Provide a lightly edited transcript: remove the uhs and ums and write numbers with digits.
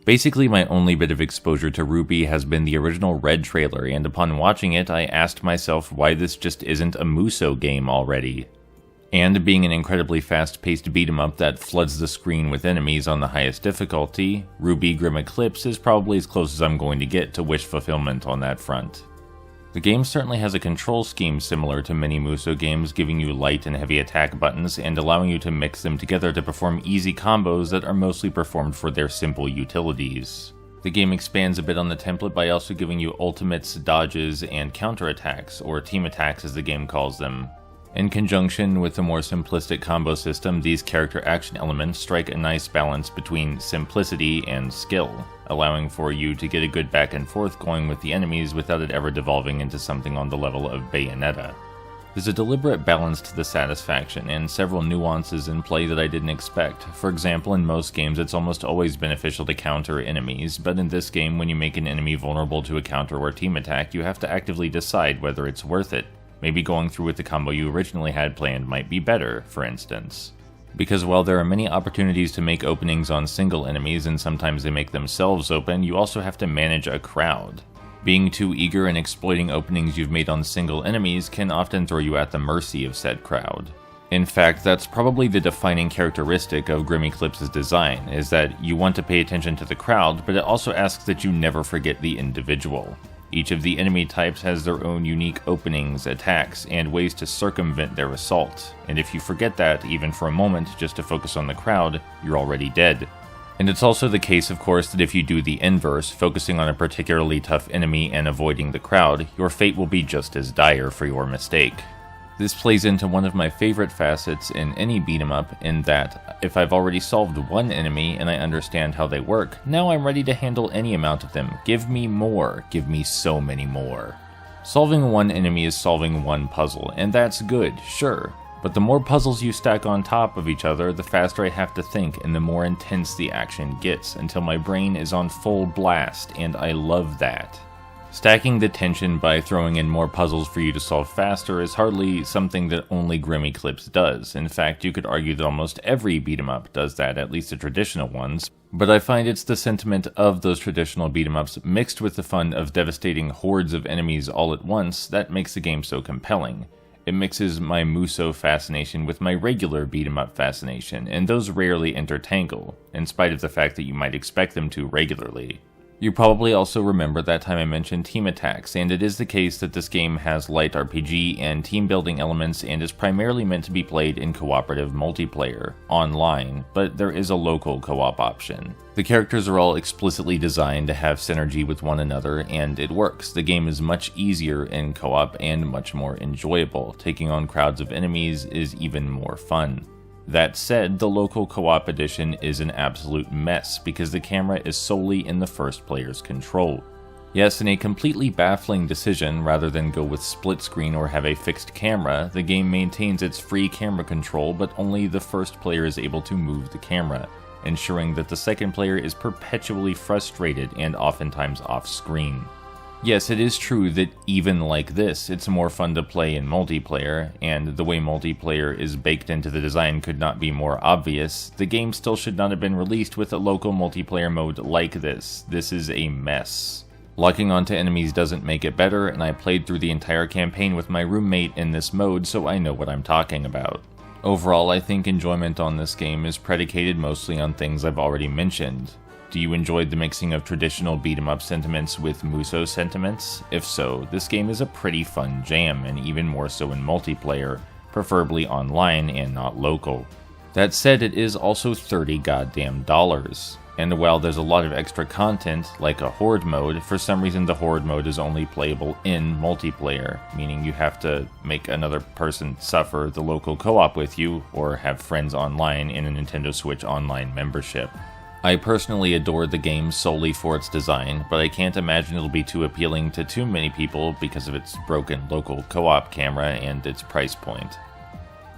Basically, my only bit of exposure to RWBY has been the original Red trailer, and upon watching it, I asked myself why this just isn't a Muso game already. And being an incredibly fast-paced beat-em-up that floods the screen with enemies on the highest difficulty, RWBY Grimm Eclipse is probably as close as I'm going to get to wish fulfillment on that front. The game certainly has a control scheme similar to many Muso games, giving you light and heavy attack buttons and allowing you to mix them together to perform easy combos that are mostly performed for their simple utilities. The game expands a bit on the template by also giving you ultimates, dodges, and counterattacks, or team attacks as the game calls them. In conjunction with the more simplistic combo system, these character action elements strike a nice balance between simplicity and skill, allowing for you to get a good back and forth going with the enemies without it ever devolving into something on the level of Bayonetta. There's a deliberate balance to the satisfaction, and several nuances in play that I didn't expect. For example, in most games it's almost always beneficial to counter enemies, but in this game when you make an enemy vulnerable to a counter or team attack, you have to actively decide whether it's worth it. Maybe going through with the combo you originally had planned might be better, for instance. Because while there are many opportunities to make openings on single enemies and sometimes they make themselves open, you also have to manage a crowd. Being too eager and exploiting openings you've made on single enemies can often throw you at the mercy of said crowd. In fact, that's probably the defining characteristic of Grimm Eclipse's design, is that you want to pay attention to the crowd, but it also asks that you never forget the individual. Each of the enemy types has their own unique openings, attacks, and ways to circumvent their assault, and if you forget that, even for a moment, just to focus on the crowd, you're already dead. And it's also the case, of course, that if you do the inverse, focusing on a particularly tough enemy and avoiding the crowd, your fate will be just as dire for your mistake. This plays into one of my favorite facets in any beat-em-up, in that, if I've already solved one enemy and I understand how they work, now I'm ready to handle any amount of them. Give me more. Give me so many more. Solving one enemy is solving one puzzle, and that's good, sure. But the more puzzles you stack on top of each other, the faster I have to think and the more intense the action gets, until my brain is on full blast, and I love that. Stacking the tension by throwing in more puzzles for you to solve faster is hardly something that only Grimm Eclipse does. In fact, you could argue that almost every beat-em-up does that, at least the traditional ones. But I find it's the sentiment of those traditional beat-em-ups mixed with the fun of devastating hordes of enemies all at once that makes the game so compelling. It mixes my Muso fascination with my regular beat-em-up fascination, and those rarely intertangle, in spite of the fact that you might expect them to regularly. You probably also remember that time I mentioned team attacks, and it is the case that this game has light RPG and team building elements and is primarily meant to be played in cooperative multiplayer, online, but there is a local co-op option. The characters are all explicitly designed to have synergy with one another, and it works. The game is much easier in co-op and much more enjoyable. Taking on crowds of enemies is even more fun. That said, the local co-op edition is an absolute mess because the camera is solely in the first player's control. Yes, in a completely baffling decision, rather than go with split screen or have a fixed camera, the game maintains its free camera control, but only the first player is able to move the camera, ensuring that the second player is perpetually frustrated and oftentimes off-screen. Yes, it is true that even like this, it's more fun to play in multiplayer, and the way multiplayer is baked into the design could not be more obvious. The game still should not have been released with a local multiplayer mode like this. This is a mess. Locking onto enemies doesn't make it better, and I played through the entire campaign with my roommate in this mode, so I know what I'm talking about. Overall, I think enjoyment on this game is predicated mostly on things I've already mentioned. Do you enjoy the mixing of traditional beat-em-up sentiments with Muso sentiments? If so, this game is a pretty fun jam, and even more so in multiplayer, preferably online and not local. That said, it is also $30 goddamn. And while there's a lot of extra content, like a horde mode, for some reason the horde mode is only playable in multiplayer, meaning you have to make another person suffer the local co-op with you, or have friends online in a Nintendo Switch Online membership. I personally adore the game solely for its design, but I can't imagine it'll be too appealing to too many people because of its broken local co-op camera and its price point.